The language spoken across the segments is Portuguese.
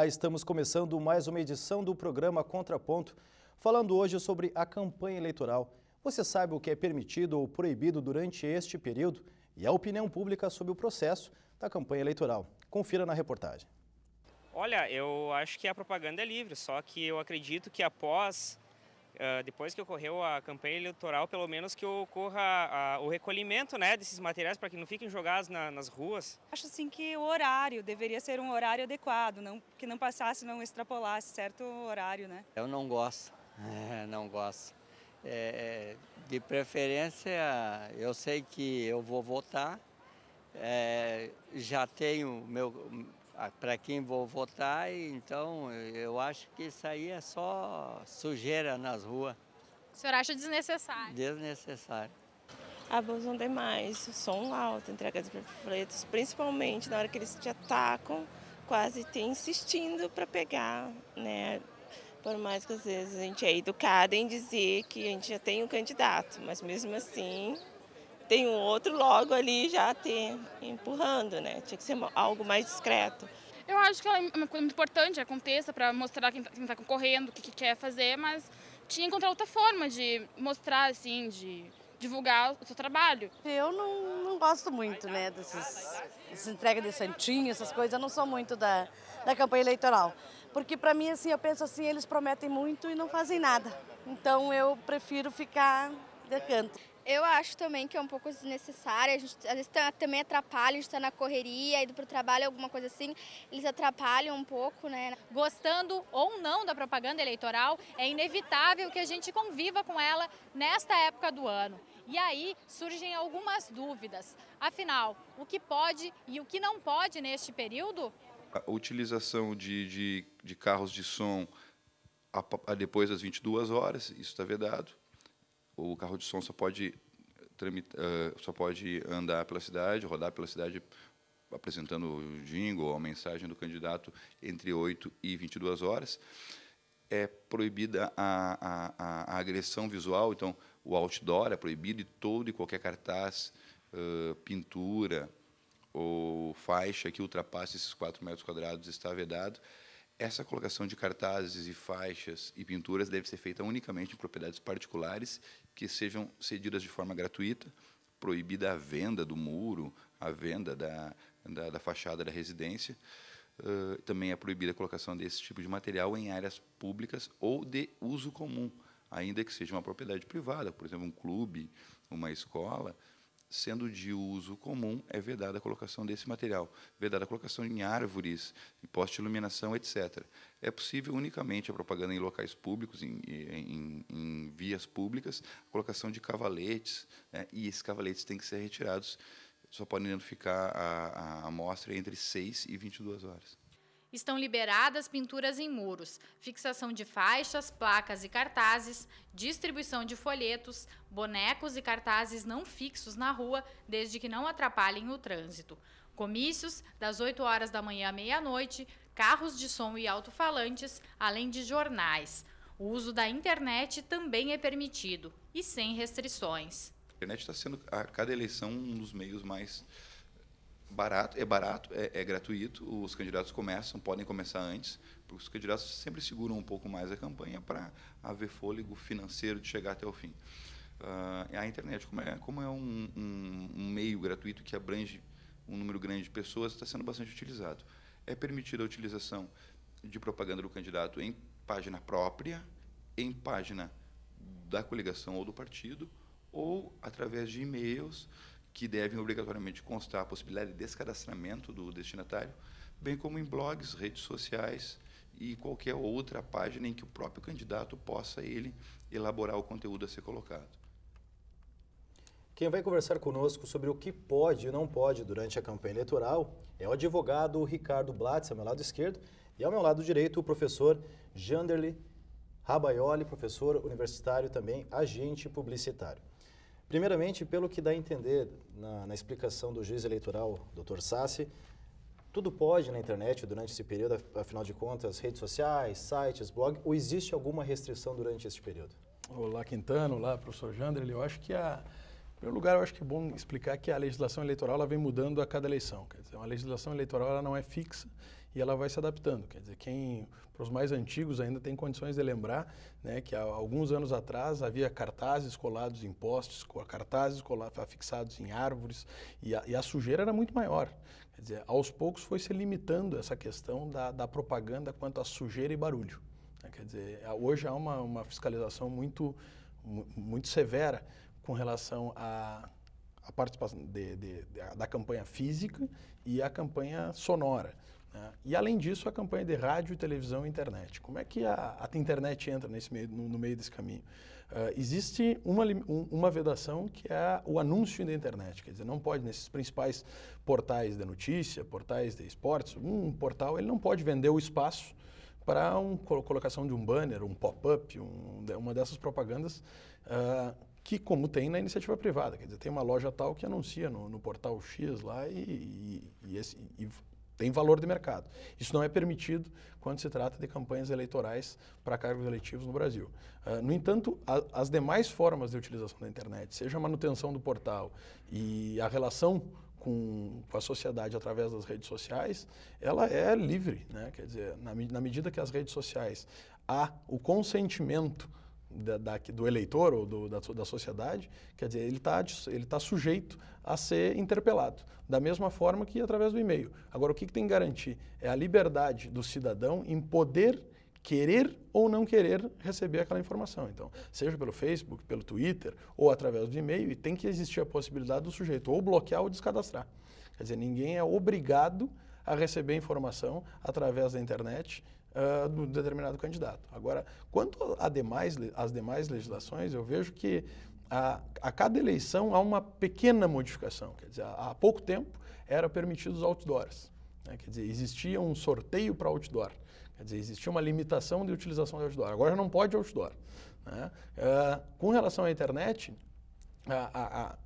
Olá, estamos começando mais uma edição do programa Contraponto, falando hoje sobre a campanha eleitoral. Você sabe o que é permitido ou proibido durante este período e a opinião pública sobre o processo da campanha eleitoral. Confira na reportagem. Olha, eu acho que a propaganda é livre, só que eu acredito que depois que ocorreu a campanha eleitoral, pelo menos que ocorra o recolhimento, né, desses materiais para que não fiquem jogados nas ruas. Acho assim que o horário deveria ser um horário adequado, que não passasse, não extrapolasse certo horário, né? Eu não gosto, não gosto. De preferência, eu sei que eu vou votar, já tenho para quem vou votar, então eu acho que isso aí é só sujeira nas ruas. O senhor acha desnecessário? Desnecessário. Abusam demais, o som alto, entrega de panfletos, principalmente na hora que eles te atacam, quase tem insistindo para pegar, né? Por mais que às vezes a gente é educada em dizer que a gente já tem um candidato, mas mesmo assim tem um outro logo ali já empurrando, né? Tinha que ser algo mais discreto. Eu acho que é uma coisa muito importante, aconteça para mostrar quem está concorrendo, o que quer fazer, mas tinha que encontrar outra forma de mostrar, assim, de divulgar o seu trabalho. Eu não gosto muito, né, dessas entregas de santinho, essas coisas, eu não sou muito da campanha eleitoral. Porque para mim, assim, eu penso assim, eles prometem muito e não fazem nada. Então eu prefiro ficar de canto. Eu acho também que é um pouco desnecessário, a gente às vezes também atrapalha, a gente está na correria, indo para o trabalho, alguma coisa assim, eles atrapalham um pouco, né? Gostando ou não da propaganda eleitoral, é inevitável que a gente conviva com ela nesta época do ano. E aí surgem algumas dúvidas. Afinal, o que pode e o que não pode neste período? A utilização de carros de som depois das 22 horas, isso está vedado. O carro de som só pode andar pela cidade, rodar pela cidade apresentando o jingle ou a mensagem do candidato entre 8 e 22 horas. É proibida a agressão visual, então o outdoor é proibido e todo e qualquer cartaz, pintura ou faixa que ultrapasse esses 4 metros quadrados está vedado. Essa colocação de cartazes e faixas e pinturas deve ser feita unicamente em propriedades particulares que sejam cedidas de forma gratuita, proibida a venda do muro, a venda da fachada da residência. Também é proibida a colocação desse tipo de material em áreas públicas ou de uso comum, ainda que seja uma propriedade privada, por exemplo, um clube, uma escola. Sendo de uso comum, é vedada a colocação desse material, vedada a colocação em árvores, em postes de iluminação, etc. É possível unicamente a propaganda em locais públicos, em vias públicas, a colocação de cavaletes, né, e esses cavaletes têm que ser retirados, só podem identificar a amostra entre 6 e 22 horas. Estão liberadas pinturas em muros, fixação de faixas, placas e cartazes, distribuição de folhetos, bonecos e cartazes não fixos na rua, desde que não atrapalhem o trânsito. Comícios, das 8 horas da manhã à meia-noite, carros de som e alto-falantes, além de jornais. O uso da internet também é permitido e sem restrições. A internet está sendo, a cada eleição, um dos meios mais barato, é gratuito, os candidatos podem começar antes, porque os candidatos sempre seguram um pouco mais a campanha para haver fôlego financeiro de chegar até o fim. A internet, como é um meio gratuito que abrange um número grande de pessoas, está sendo bastante utilizado. É permitida a utilização de propaganda do candidato em página própria, em página da coligação ou do partido, ou através de e-mails, que devem obrigatoriamente constar a possibilidade de descadastramento do destinatário, bem como em blogs, redes sociais e qualquer outra página em que o próprio candidato possa ele elaborar o conteúdo a ser colocado. Quem vai conversar conosco sobre o que pode e não pode durante a campanha eleitoral é o advogado Ricardo Blatz, ao meu lado esquerdo, e ao meu lado direito o professor Janderli Rabaioli, professor universitário também, agente publicitário. Primeiramente, pelo que dá a entender na explicação do juiz eleitoral, Dr. Sassi, tudo pode na internet durante esse período, afinal de contas, redes sociais, sites, blog, ou existe alguma restrição durante esse período? Olá, Quintano, olá, professor Janderli. Eu acho que em primeiro lugar, eu acho que é bom explicar que a legislação eleitoral ela vem mudando a cada eleição. Quer dizer, a legislação eleitoral ela não é fixa e ela vai se adaptando. Quer dizer, para os mais antigos ainda tem condições de lembrar, né, que há alguns anos atrás havia cartazes colados em postes, cartazes fixados em árvores, e a sujeira era muito maior. Quer dizer, aos poucos foi se limitando essa questão da propaganda quanto a sujeira e barulho. Né? Quer dizer, hoje há uma fiscalização muito severa com relação à participação da campanha física e a campanha sonora. Né? E, além disso, a campanha de rádio, televisão e internet. Como é que a internet entra no meio desse caminho? Existe uma vedação que é o anúncio da internet. Quer dizer, não pode, nesses principais portais de notícia, portais de esportes, um portal ele não pode vender o espaço para a colocação de um banner, um pop-up, uma dessas propagandas que, como tem na iniciativa privada. Quer dizer, tem uma loja tal que anuncia no portal X lá e tem valor de mercado. Isso não é permitido quando se trata de campanhas eleitorais para cargos eleitivos no Brasil. No entanto, as demais formas de utilização da internet, seja a manutenção do portal e a relação com a sociedade através das redes sociais, ela é livre, né? Quer dizer, na medida que as redes sociais há o consentimento do eleitor ou da sociedade, quer dizer, ele tá sujeito a ser interpelado, da mesma forma que através do e-mail. Agora, o que tem que garantir é a liberdade do cidadão em poder querer ou não querer receber aquela informação. Então, seja pelo Facebook, pelo Twitter ou através do e-mail, e tem que existir a possibilidade do sujeito ou bloquear ou descadastrar. Quer dizer, ninguém é obrigado a receber informação através da internet do determinado candidato. Agora, quanto às demais legislações, eu vejo que a cada eleição há uma pequena modificação. Quer dizer, há pouco tempo era permitido os outdoors. Né? Quer dizer, existia um sorteio para outdoor. Quer dizer, existia uma limitação de utilização de outdoor. Agora já não pode outdoor. Né? Com relação à internet,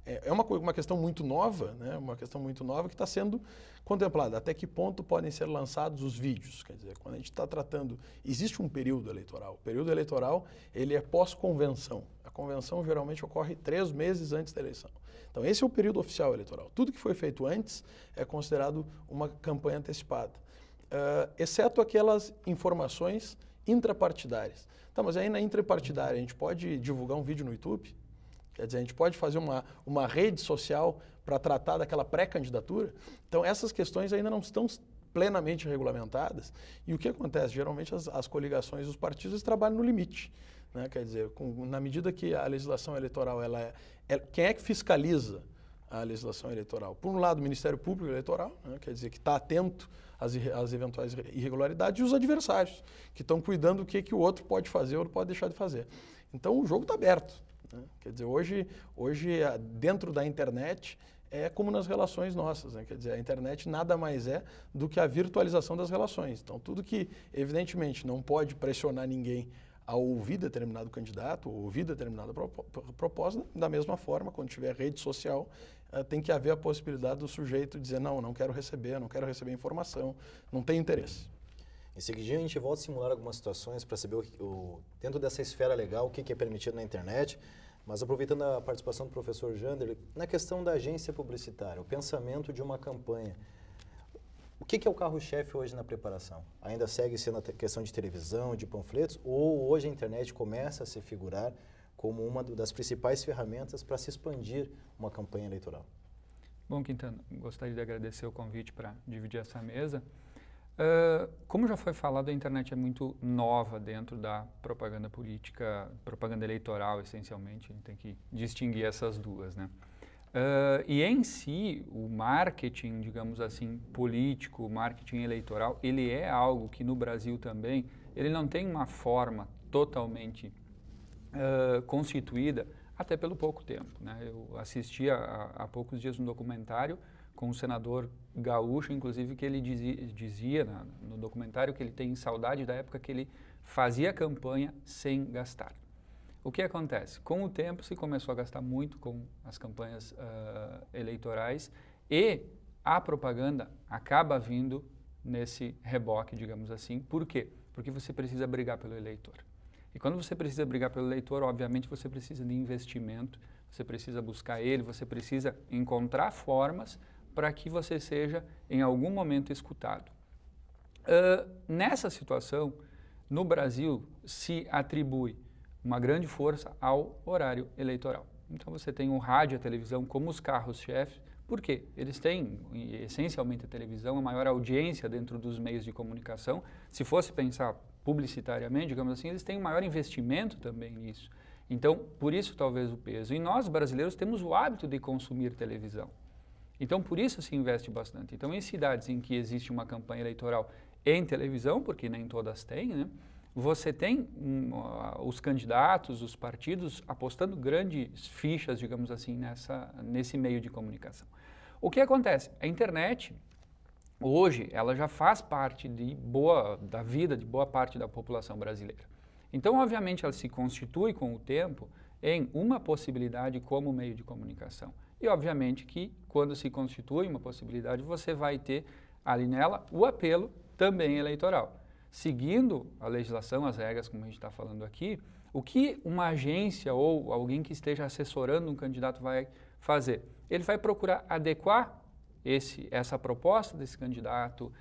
é uma questão muito nova, né? Uma questão muito nova que está sendo contemplada. Até que ponto podem ser lançados os vídeos? Quer dizer, quando a gente está tratando... Existe um período eleitoral. O período eleitoral, ele é pós-convenção. A convenção geralmente ocorre 3 meses antes da eleição. Então, esse é o período oficial eleitoral. Tudo que foi feito antes é considerado uma campanha antecipada. Exceto aquelas informações intrapartidárias. Tá, mas aí na intrapartidária a gente pode divulgar um vídeo no YouTube? Quer dizer, a gente pode fazer uma rede social para tratar daquela pré-candidatura? Então, essas questões ainda não estão plenamente regulamentadas. E o que acontece? Geralmente, as coligações dos partidos trabalham no limite. Né? Quer dizer, na medida que a legislação eleitoral, quem é que fiscaliza a legislação eleitoral? Por um lado, o Ministério Público Eleitoral, né? Quer dizer, que está atento às eventuais irregularidades, e os adversários, que estão cuidando do que o outro pode fazer ou pode deixar de fazer. Então, o jogo está aberto. Quer dizer, hoje, dentro da internet, é como nas relações nossas. Né? Quer dizer, a internet nada mais é do que a virtualização das relações. Então, tudo que, evidentemente, não pode pressionar ninguém a ouvir determinado candidato, ou ouvir determinada proposta, da mesma forma, quando tiver rede social, tem que haver a possibilidade do sujeito dizer, não quero receber informação, não tenho interesse. Em seguida, a gente volta a simular algumas situações para saber, dentro dessa esfera legal, o que é permitido na internet. Mas aproveitando a participação do professor Jander, na questão da agência publicitária, o pensamento de uma campanha, o que é o carro-chefe hoje na preparação? Ainda segue sendo a questão de televisão, de panfletos, ou hoje a internet começa a se figurar como uma das principais ferramentas para se expandir uma campanha eleitoral? Bom, Quintana, gostaria de agradecer o convite para dividir essa mesa. Como já foi falado, a internet é muito nova dentro da propaganda política, propaganda eleitoral, essencialmente. A gente tem que distinguir essas duas, né? E em si, o marketing, digamos assim, político, o marketing eleitoral, ele é algo que no Brasil também, ele não tem uma forma totalmente constituída, até pelo pouco tempo, né? Eu assisti há poucos dias um documentário com um senador gaúcho, inclusive, que ele dizia no documentário que ele tem saudade da época que ele fazia campanha sem gastar. O que acontece? Com o tempo se começou a gastar muito com as campanhas eleitorais e a propaganda acaba vindo nesse reboque, digamos assim. Por quê? Porque você precisa brigar pelo eleitor. E quando você precisa brigar pelo eleitor, obviamente você precisa de investimento, você precisa buscar ele, você precisa encontrar formas para que você seja, em algum momento, escutado. Nessa situação, no Brasil, se atribui uma grande força ao horário eleitoral. Então você tem o rádio e a televisão como os carros-chefes. Por quê? Eles têm, essencialmente, a televisão, a maior audiência dentro dos meios de comunicação. Se fosse pensar publicitariamente, digamos assim, eles têm um maior investimento também nisso. Então, por isso talvez o peso. E nós, brasileiros, temos o hábito de consumir televisão. Então, por isso se investe bastante. Então, em cidades em que existe uma campanha eleitoral em televisão, porque nem todas têm, né? Você tem os candidatos, os partidos apostando grandes fichas, digamos assim, nesse meio de comunicação. O que acontece? A internet, hoje, ela já faz parte da vida de boa parte da população brasileira. Então, obviamente, ela se constitui com o tempo em uma possibilidade como meio de comunicação. E, obviamente, que quando se constitui uma possibilidade, você vai ter ali nela o apelo também eleitoral. Seguindo a legislação, as regras, como a gente está falando aqui, o que uma agência ou alguém que esteja assessorando um candidato vai fazer? Ele vai procurar adequar essa proposta desse candidato,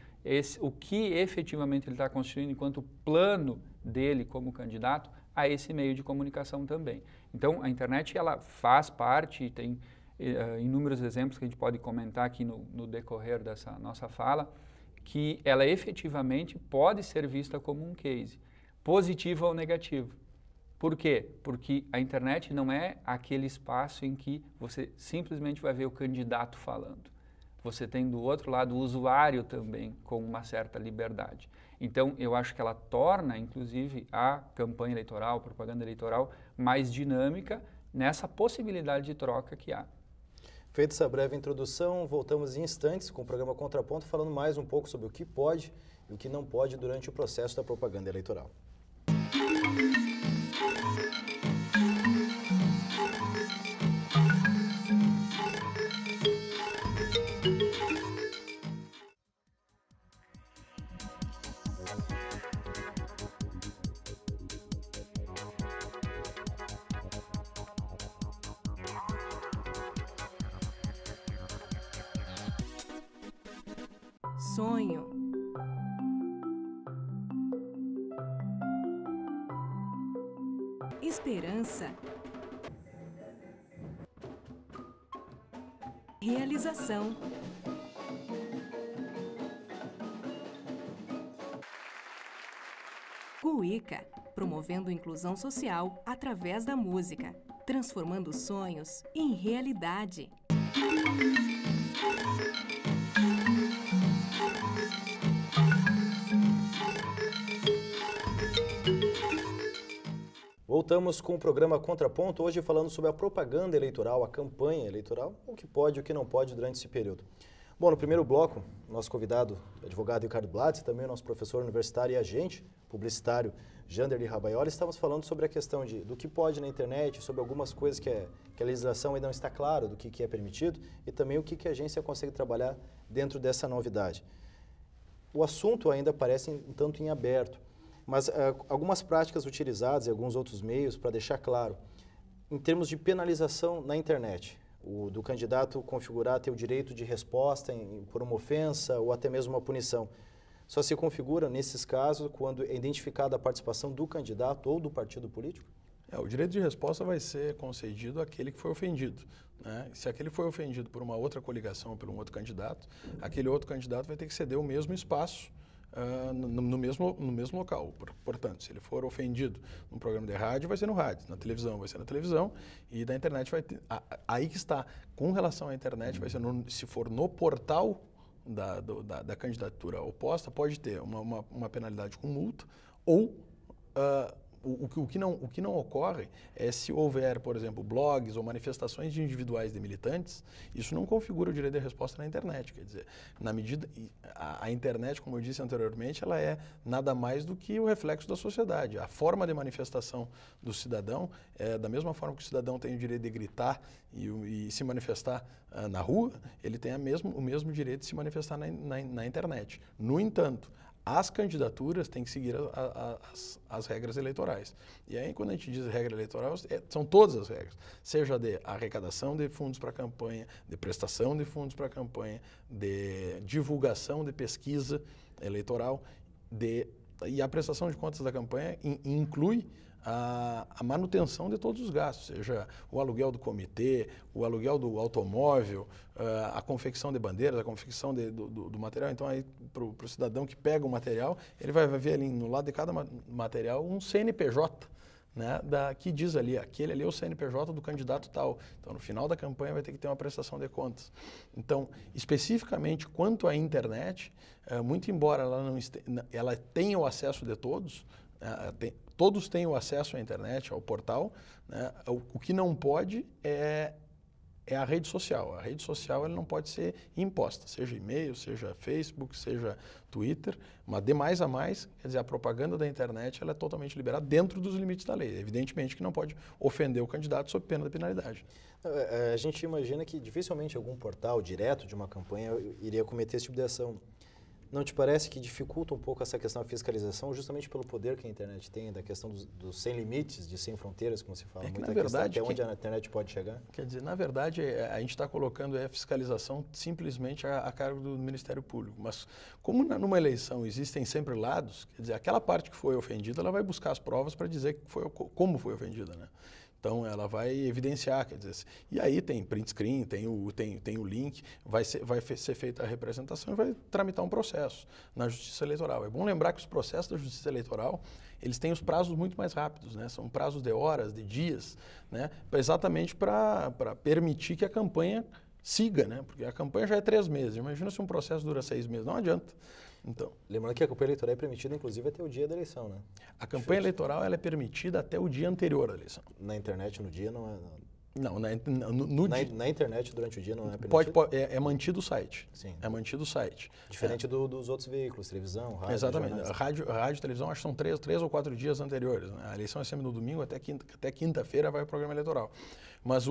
o que efetivamente ele está constituindo enquanto plano dele como candidato a esse meio de comunicação também. Então, a internet ela faz parte, tem inúmeros exemplos que a gente pode comentar aqui no decorrer dessa nossa fala, que ela efetivamente pode ser vista como um case, positivo ou negativo. Por quê? Porque a internet não é aquele espaço em que você simplesmente vai ver o candidato falando. Você tem do outro lado o usuário também com uma certa liberdade. Então, eu acho que ela torna, inclusive, a campanha eleitoral, a propaganda eleitoral, mais dinâmica nessa possibilidade de troca que há. Feita essa breve introdução, voltamos em instantes com o programa Contraponto, falando mais um pouco sobre o que pode e o que não pode durante o processo da propaganda eleitoral. Sonho. Esperança. Realização. Cuíca, promovendo inclusão social através da música, transformando sonhos em realidade. Voltamos com o programa Contraponto, hoje falando sobre a propaganda eleitoral, a campanha eleitoral, o que pode e o que não pode durante esse período. Bom, no primeiro bloco, nosso convidado, o advogado Ricardo Blatz, e também o nosso professor universitário e agente publicitário, Janderli Rabaioli, estávamos falando sobre a questão do que pode na internet, sobre algumas coisas que a legislação ainda não está clara do que é permitido e também o que a agência consegue trabalhar dentro dessa novidade. O assunto ainda parece um tanto em aberto. Mas algumas práticas utilizadas e alguns outros meios para deixar claro, em termos de penalização na internet, do candidato configurar ter o direito de resposta por uma ofensa ou até mesmo uma punição, só se configura nesses casos quando é identificada a participação do candidato ou do partido político? O direito de resposta vai ser concedido àquele que foi ofendido, né? Se aquele foi ofendido por uma outra coligação ou por um outro candidato, aquele outro candidato vai ter que ceder o mesmo espaço no mesmo local. Portanto, se ele for ofendido num programa de rádio, vai ser no rádio, na televisão vai ser na televisão e da internet vai ter... Aí que está, com relação à internet, vai ser se for no portal da candidatura oposta, pode ter uma penalidade com multa ou... O que não ocorre é se houver, por exemplo, blogs ou manifestações de individuais de militantes, isso não configura o direito de resposta na internet. Quer dizer, na medida... A internet, como eu disse anteriormente, ela é nada mais do que o reflexo da sociedade. A forma de manifestação do cidadão, da mesma forma que o cidadão tem o direito de gritar e se manifestar na rua, ele tem o mesmo direito de se manifestar na internet. No entanto, as candidaturas têm que seguir as regras eleitorais. E aí, quando a gente diz regra eleitoral, são todas as regras. Seja de arrecadação de fundos para a campanha, de prestação de fundos para a campanha, de divulgação de pesquisa. eleitoral, e a prestação de contas da campanha inclui a manutenção de todos os gastos, seja o aluguel do comitê, o aluguel do automóvel, a confecção de bandeiras, a confecção do material. Então, aí para o cidadão que pega o material, ele vai ver ali no lado de cada material um CNPJ, né, que diz ali, aquele ali é o CNPJ do candidato tal. Então, no final da campanha vai ter que ter uma prestação de contas. Então, especificamente quanto à internet, muito embora ela tenha o acesso de todos, todos têm o acesso à internet, ao portal, né, o que não pode é a rede social. A rede social ela não pode ser imposta, seja e-mail, seja Facebook, seja Twitter, mas de mais a mais, quer dizer, a propaganda da internet ela é totalmente liberada dentro dos limites da lei. Evidentemente que não pode ofender o candidato sob pena de penalidade. A gente imagina que dificilmente algum portal direto de uma campanha iria cometer esse tipo de ação. Não te parece que dificulta um pouco essa questão da fiscalização, justamente pelo poder que a internet tem, da questão dos sem limites, de sem fronteiras, como se fala muito, na verdade, até onde a internet pode chegar? Quer dizer, na verdade, a gente está colocando a fiscalização simplesmente a cargo do Ministério Público. Mas como numa eleição existem sempre lados, quer dizer, aquela parte que foi ofendida, ela vai buscar as provas para dizer como foi ofendida, né? Então, ela vai evidenciar, quer dizer, e aí tem print screen, tem o link, vai ser feita a representação e vai tramitar um processo na Justiça Eleitoral. É bom lembrar que os processos da Justiça Eleitoral, eles têm os prazos muito mais rápidos, né? São prazos de horas, de dias, né? Exatamente para permitir que a campanha siga, né? Porque a campanha já é 3 meses, imagina se um processo dura 6 meses, não adianta. Então, lembrando que a campanha eleitoral é permitida, inclusive, até o dia da eleição, né? A campanha eleitoral ela é permitida até o dia anterior à eleição. Na internet, no dia, não é? Não, na internet, durante o dia, não é permitido? É mantido o site. Sim. É mantido o site. Diferente dos outros veículos, televisão, rádio. Exatamente. Rádio e televisão, acho que são 3 ou 4 dias anteriores, né? A eleição é sempre no domingo, até quinta-feira vai o programa eleitoral. Mas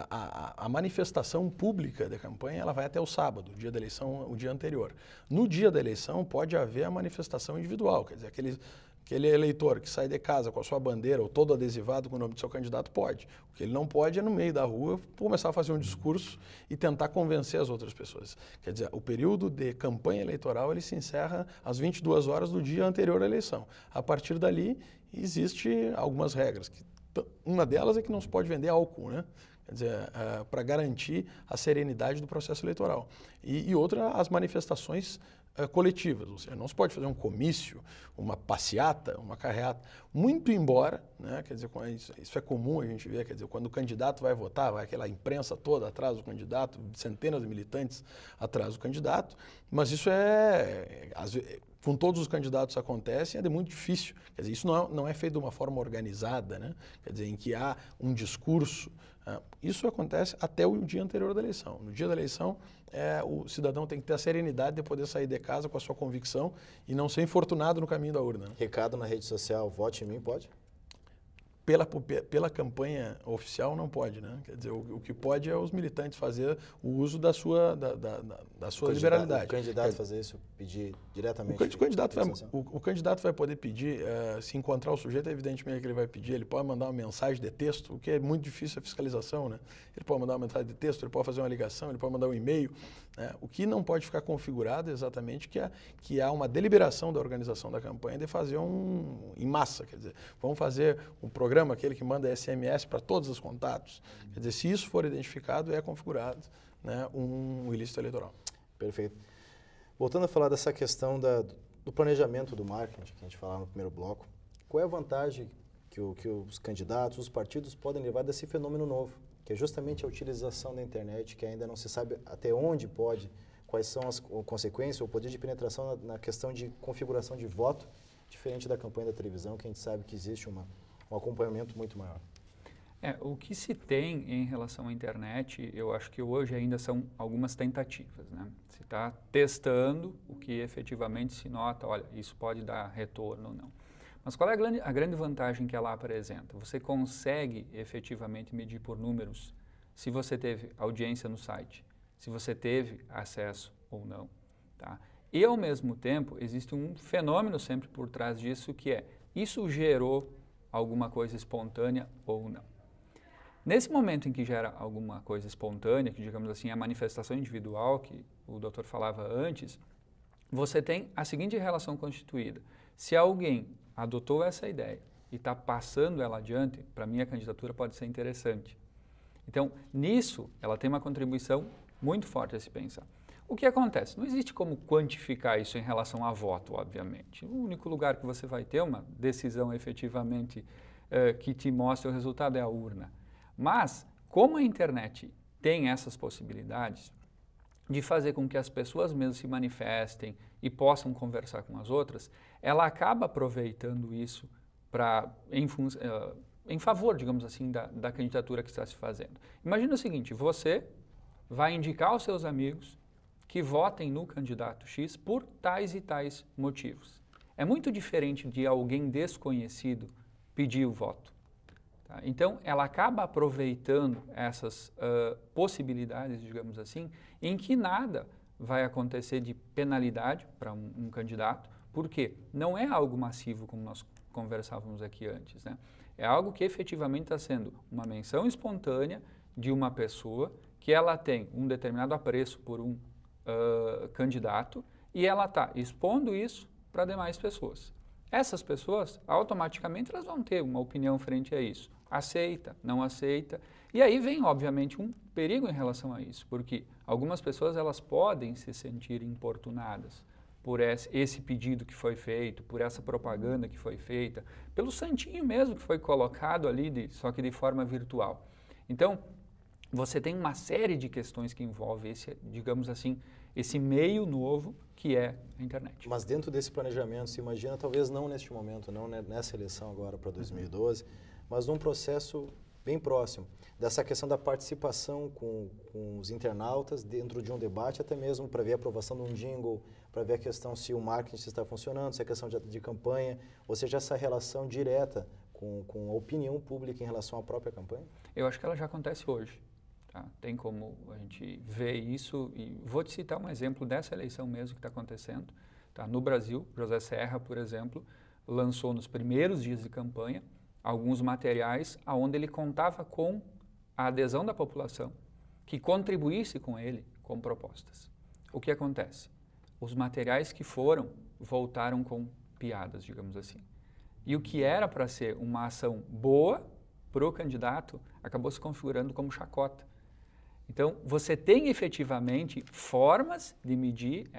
a manifestação pública da campanha ela vai até o sábado, o dia da eleição, o dia anterior. No dia da eleição pode haver a manifestação individual, quer dizer, aquele eleitor que sai de casa com a sua bandeira ou todo adesivado com o nome do seu candidato pode. O que ele não pode é no meio da rua começar a fazer um discurso e tentar convencer as outras pessoas. Quer dizer, o período de campanha eleitoral ele se encerra às 22 horas do dia anterior à eleição. A partir dali existe algumas regras. Uma delas é que não se pode vender álcool, né? Quer dizer, para garantir a serenidade do processo eleitoral. E outra, as manifestações coletivas, ou seja, não se pode fazer um comício, uma passeata, uma carreata, muito embora, né, quer dizer, isso é comum a gente ver, quer dizer, quando o candidato vai votar, vai aquela imprensa toda atrás do candidato, centenas de militantes atrás do candidato, mas isso com todos os candidatos acontece, é muito difícil, quer dizer, isso não é feito de uma forma organizada, né, quer dizer, em que há um discurso. Isso acontece até o dia anterior da eleição. No dia da eleição, o cidadão tem que ter a serenidade de poder sair de casa com a sua convicção e não ser infortunado no caminho da urna. Recado na rede social, vote em mim, pode? Pela campanha oficial não pode, né? Quer dizer, o que pode é os militantes fazer o uso da sua liberalidade. O candidato fazer isso, pedir diretamente. O candidato vai poder pedir, se encontrar o sujeito, evidentemente que ele vai pedir, ele pode mandar uma mensagem de texto, o que é muito difícil a fiscalização, né? Ele pode mandar uma mensagem de texto, ele pode fazer uma ligação, ele pode mandar um e-mail, né? O que não pode ficar configurado é exatamente que há uma deliberação da organização da campanha de fazer em massa, quer dizer, vamos fazer um programa, aquele que manda SMS para todos os contatos. Quer dizer, se isso for identificado, é configurado, né, um ilícito eleitoral. Perfeito. Voltando a falar dessa questão do planejamento do marketing, que a gente falava no primeiro bloco, qual é a vantagem que os candidatos, os partidos podem levar desse fenômeno novo, que é justamente a utilização da internet, que ainda não se sabe até onde pode, quais são as consequências, o poder de penetração na questão de configuração de voto, diferente da campanha da televisão, que a gente sabe que existe um acompanhamento muito maior. O que se tem em relação à internet, eu acho que hoje ainda são algumas tentativas, né? Se está testando o que efetivamente se nota, olha, isso pode dar retorno ou não. Mas qual é a grande vantagem que ela apresenta? Você consegue efetivamente medir por números se você teve audiência no site, se você teve acesso ou não, tá? E, ao mesmo tempo, existe um fenômeno sempre por trás disso, que é, isso gerou alguma coisa espontânea ou não. Nesse momento em que gera alguma coisa espontânea, que digamos assim, a manifestação individual, que o doutor falava antes, você tem a seguinte relação constituída. Se alguém adotou essa ideia e está passando ela adiante, para mim a candidatura pode ser interessante. Então, nisso, ela tem uma contribuição muito forte a se pensar. O que acontece? Não existe como quantificar isso em relação a voto, obviamente. O único lugar que você vai ter uma decisão efetivamente que te mostre o resultado é a urna. Mas, como a internet tem essas possibilidades de fazer com que as pessoas mesmo se manifestem e possam conversar com as outras, ela acaba aproveitando isso em favor, digamos assim, da candidatura que está se fazendo. Imagina o seguinte, você vai indicar aos seus amigos que votem no candidato X por tais e tais motivos. É muito diferente de alguém desconhecido pedir o voto. Tá? Então, ela acaba aproveitando essas possibilidades, digamos assim, em que nada vai acontecer de penalidade para um candidato, porque não é algo massivo, como nós conversávamos aqui antes, né? É algo que efetivamente está sendo uma menção espontânea de uma pessoa que ela tem um determinado apreço por um candidato e ela está expondo isso para demais pessoas. Essas pessoas, automaticamente, elas vão ter uma opinião frente a isso. Aceita, não aceita. E aí vem, obviamente, um perigo em relação a isso, porque algumas pessoas elas podem se sentir importunadas por esse pedido que foi feito, por essa propaganda que foi feita, pelo santinho mesmo que foi colocado ali, só que de forma virtual. Então, você tem uma série de questões que envolvem esse, digamos assim, esse meio novo que é a internet. Mas dentro desse planejamento, se imagina, talvez não neste momento, não nessa eleição agora para 2012, mas num processo bem próximo, dessa questão da participação com os internautas dentro de um debate, até mesmo para ver a aprovação de um jingle, para ver a questão se o marketing está funcionando, se é questão de campanha, ou seja, essa relação direta com a opinião pública em relação à própria campanha? Eu acho que ela já acontece hoje. Tá? Tem como a gente ver isso, e vou te citar um exemplo dessa eleição mesmo que está acontecendo. Tá? No Brasil, José Serra, por exemplo, lançou nos primeiros dias de campanha alguns materiais onde ele contava com a adesão da população que contribuísse com ele com propostas. O que acontece? Os materiais que voltaram com piadas, digamos assim. E o que era para ser uma ação boa para o candidato acabou se configurando como chacota. Então, você tem efetivamente formas de medir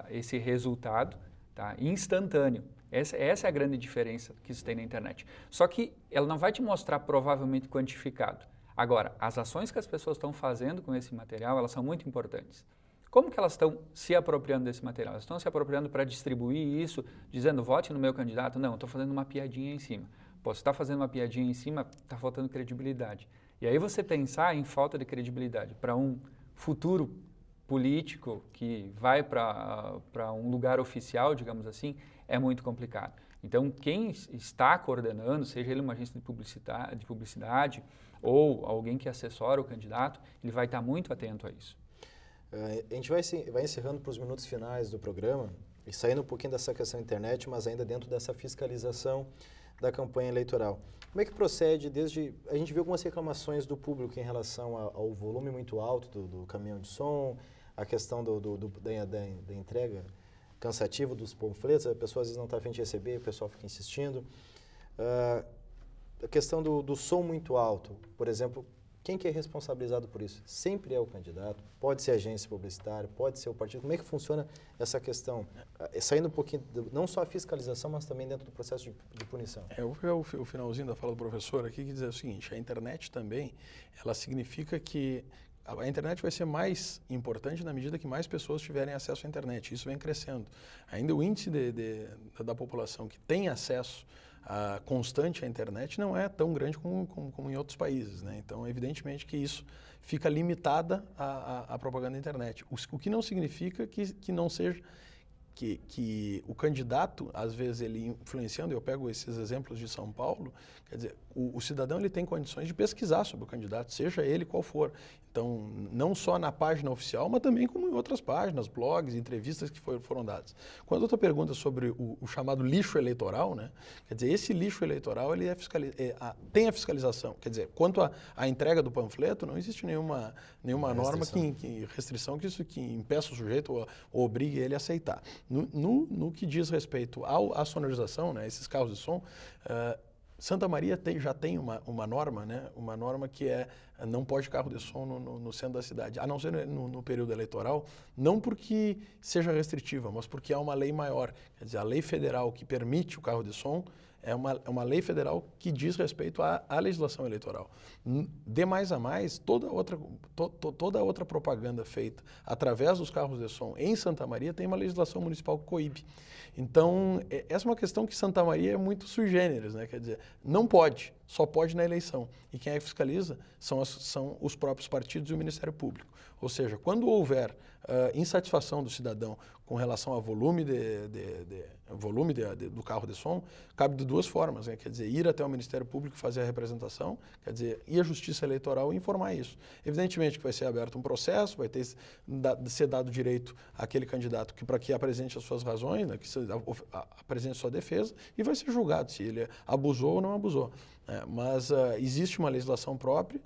esse resultado, tá, instantâneo. Essa é a grande diferença que se tem na internet. Só que ela não vai te mostrar provavelmente quantificado. Agora, as ações que as pessoas estão fazendo com esse material, elas são muito importantes. Como que elas estão se apropriando desse material? Elas estão se apropriando para distribuir isso, dizendo, vote no meu candidato? Não, estou fazendo uma piadinha em cima. Pô, se está fazendo uma piadinha em cima, está faltando credibilidade. E aí você pensar em falta de credibilidade para um futuro político que vai para um lugar oficial, digamos assim, é muito complicado. Então, quem está coordenando, seja ele uma agência de publicidade ou alguém que assessora o candidato, ele vai estar muito atento a isso. A gente vai encerrando para os minutos finais do programa e saindo um pouquinho dessa questão da internet, mas ainda dentro dessa fiscalização da campanha eleitoral. Como é que procede a gente viu algumas reclamações do público em relação ao volume muito alto do caminhão de som, a questão da entrega cansativa dos panfletos, a pessoa às vezes não está a fim de receber, o pessoal fica insistindo. A questão do som muito alto, por exemplo, quem que é responsabilizado por isso? Sempre é o candidato, pode ser a agência publicitária, pode ser o partido. Como é que funciona essa questão? Saindo um pouquinho, não só a fiscalização, mas também dentro do processo de punição. Eu vou pegar o finalzinho da fala do professor aqui, que diz o seguinte, a internet também, ela significa que a internet vai ser mais importante na medida que mais pessoas tiverem acesso à internet. Isso vem crescendo. Ainda o índice da população que tem acesso constante à internet não é tão grande como em outros países, né? Então, evidentemente que isso fica limitada à propaganda da internet. O que não significa que não seja que o candidato, às vezes, ele influenciando, eu pego esses exemplos de São Paulo, quer dizer, o cidadão ele tem condições de pesquisar sobre o candidato, seja ele qual for. Então, não só na página oficial, mas também como em outras páginas, blogs, entrevistas que foram dadas. Quando outra pergunta sobre o chamado lixo eleitoral, né? Quer dizer, esse lixo eleitoral ele tem a fiscalização. Quer dizer, quanto à entrega do panfleto, não existe nenhuma norma restrição que impeça o sujeito ou obrigue ele a aceitar. No que diz respeito à sonorização, né, esses carros de som, Santa Maria já tem uma norma, né? Uma norma que não pode carro de som no centro da cidade, a não ser no período eleitoral, não porque seja restritiva, mas porque há uma lei maior. Quer dizer, a lei federal que permite o carro de som é uma lei federal que diz respeito à legislação eleitoral. De mais a mais, toda outra propaganda feita através dos carros de som em Santa Maria tem uma legislação municipal que coíbe. Então, essa é uma questão que Santa Maria é muito sui generis, né? Quer dizer, não pode, só pode na eleição. E quem é que fiscaliza são os próprios partidos e o Ministério Público. Ou seja, quando houver insatisfação do cidadão com relação ao volume do carro de som, cabe de duas formas, né? Quer dizer, ir até o Ministério Público fazer a representação, quer dizer, ir à Justiça Eleitoral e informar isso. Evidentemente que vai ser aberto um processo, vai ser dado direito àquele candidato para que apresente as suas razões, né? Que apresente sua defesa, e vai ser julgado se ele abusou ou não abusou. Mas existe uma legislação própria,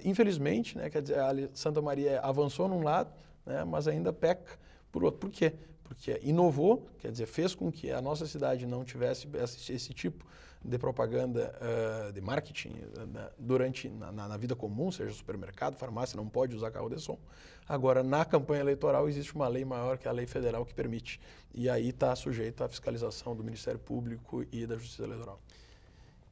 infelizmente, né? Quer dizer, a Santa Maria avançou num lado, né? Mas ainda peca por outro. Por quê? Porque inovou, quer dizer, fez com que a nossa cidade não tivesse esse tipo de propaganda de marketing na vida comum, seja supermercado, farmácia, não pode usar carro de som. Agora, na campanha eleitoral, existe uma lei maior, que é a lei federal, que permite. E aí está sujeito à fiscalização do Ministério Público e da Justiça Eleitoral.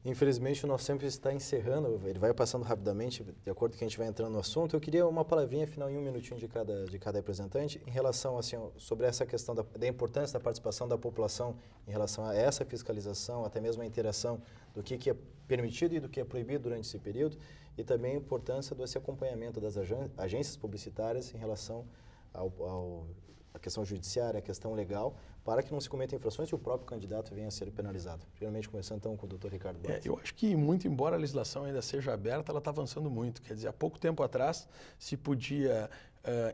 Infelizmente, o nosso tempo está encerrando, ele vai passando rapidamente, de acordo com que a gente vai entrando no assunto. Eu queria uma palavrinha final em um minutinho de cada representante, em relação, assim, sobre essa questão da importância da participação da população em relação a essa fiscalização, até mesmo a interação do que é permitido e do que é proibido durante esse período, e também a importância desse acompanhamento das agências publicitárias em relação à questão judiciária, à questão legal, para que não se cometam infrações e o próprio candidato venha a ser penalizado. Primeiramente, começando então com o Dr. Ricardo Blatz. Eu acho que, muito embora a legislação ainda seja aberta, ela está avançando muito. Quer dizer, há pouco tempo atrás se podia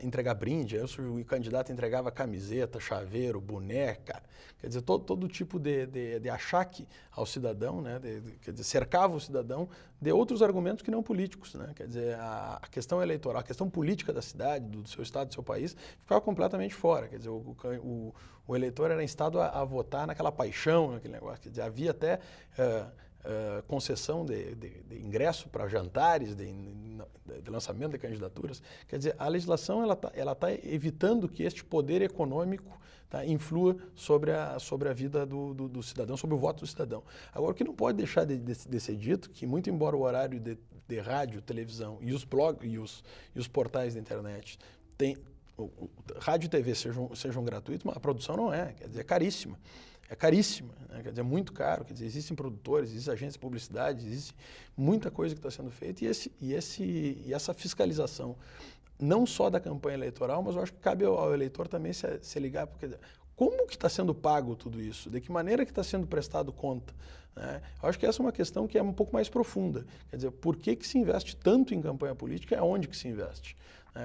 entregar brinde, o candidato entregava camiseta, chaveiro, boneca, quer dizer, todo tipo de achaque ao cidadão, né? Quer dizer, cercava o cidadão de outros argumentos que não políticos, né? Quer dizer, a questão eleitoral, a questão política da cidade, do seu estado, do seu país, ficava completamente fora. Quer dizer, o eleitor era instado a votar naquela paixão, naquele negócio. Quer dizer, havia até concessão de ingresso para jantares, de lançamento de candidaturas. Quer dizer, a legislação ela tá evitando que este poder econômico influa sobre a vida do cidadão, sobre o voto do cidadão. Agora, o que não pode deixar de ser dito, que muito embora o horário de rádio, televisão e os blogs e os portais da internet rádio e TV sejam gratuitos, mas a produção não é, quer dizer, é caríssima. É caríssima, né? Quer dizer, é muito caro, quer dizer, existem produtores, existem agências de publicidade, existe muita coisa que está sendo feita e essa fiscalização, não só da campanha eleitoral, mas eu acho que cabe ao eleitor também se ligar, porque como que está sendo pago tudo isso? De que maneira que está sendo prestado conta? Né? Eu acho que essa é uma questão que é um pouco mais profunda. Quer dizer, por que se investe tanto em campanha política e aonde que se investe?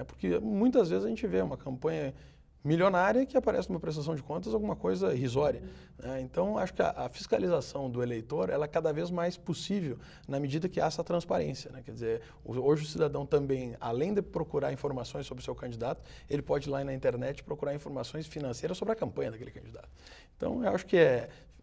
Porque muitas vezes a gente vê uma campanha milionária que aparece numa prestação de contas alguma coisa irrisória. Então, acho que a fiscalização do eleitor ela é cada vez mais possível na medida que há essa transparência. Né? Quer dizer, hoje o cidadão também, além de procurar informações sobre o seu candidato, ele pode ir lá na internet procurar informações financeiras sobre a campanha daquele candidato. Então, eu acho que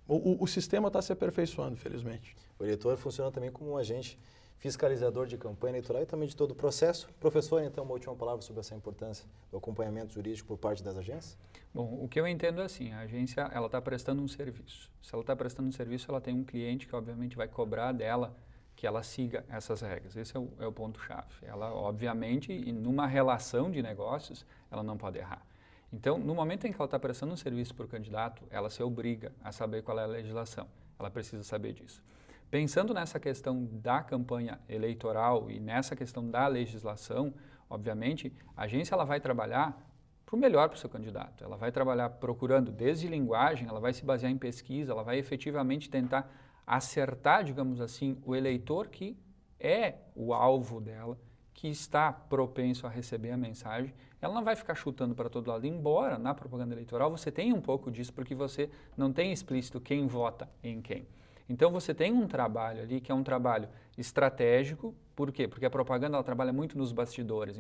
o sistema está se aperfeiçoando, felizmente. O eleitor funciona também como um agente fiscalizador de campanha eleitoral e também de todo o processo. Professor, então, uma última palavra sobre essa importância do acompanhamento jurídico por parte das agências? Bom, o que eu entendo é assim, a agência ela está prestando um serviço. Se ela está prestando um serviço, ela tem um cliente que obviamente vai cobrar dela que ela siga essas regras. Esse é o ponto-chave. Ela, obviamente, numa relação de negócios, ela não pode errar. Então, no momento em que ela está prestando um serviço para o candidato, ela se obriga a saber qual é a legislação. Ela precisa saber disso. Pensando nessa questão da campanha eleitoral e nessa questão da legislação, obviamente, a agência ela vai trabalhar para o melhor para o seu candidato. Ela vai trabalhar procurando desde linguagem, ela vai se basear em pesquisa, ela vai efetivamente tentar acertar, digamos assim, o eleitor que é o alvo dela, que está propenso a receber a mensagem. Ela não vai ficar chutando para todo lado, embora na propaganda eleitoral você tenha um pouco disso, porque você não tem explícito quem vota em quem. Então, você tem um trabalho ali que é um trabalho estratégico. Por quê? Porque a propaganda ela trabalha muito nos bastidores.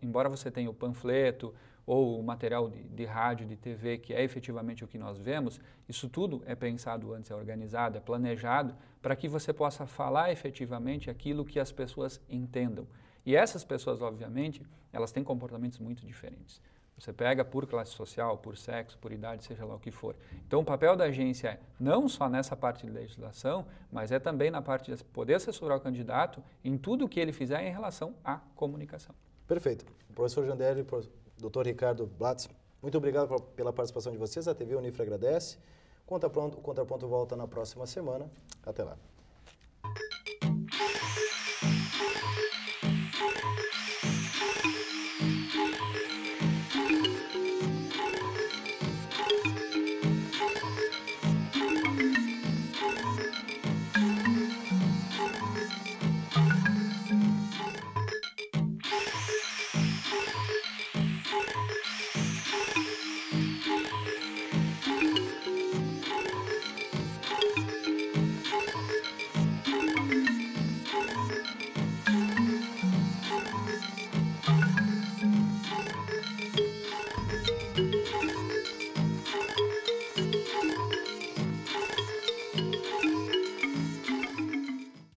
Embora você tenha o panfleto, ou o material de rádio, de TV, que é efetivamente o que nós vemos, isso tudo é pensado antes, é organizado, é planejado, para que você possa falar efetivamente aquilo que as pessoas entendam. E essas pessoas, obviamente, elas têm comportamentos muito diferentes. Você pega por classe social, por sexo, por idade, seja lá o que for. Então, o papel da agência é não só nessa parte de legislação, mas é também na parte de poder assessorar o candidato em tudo o que ele fizer em relação à comunicação. Perfeito. Professor Jandelli, doutor Ricardo Blatz, muito obrigado pela participação de vocês. A TV Unifra agradece. Contraponto volta na próxima semana. Até lá.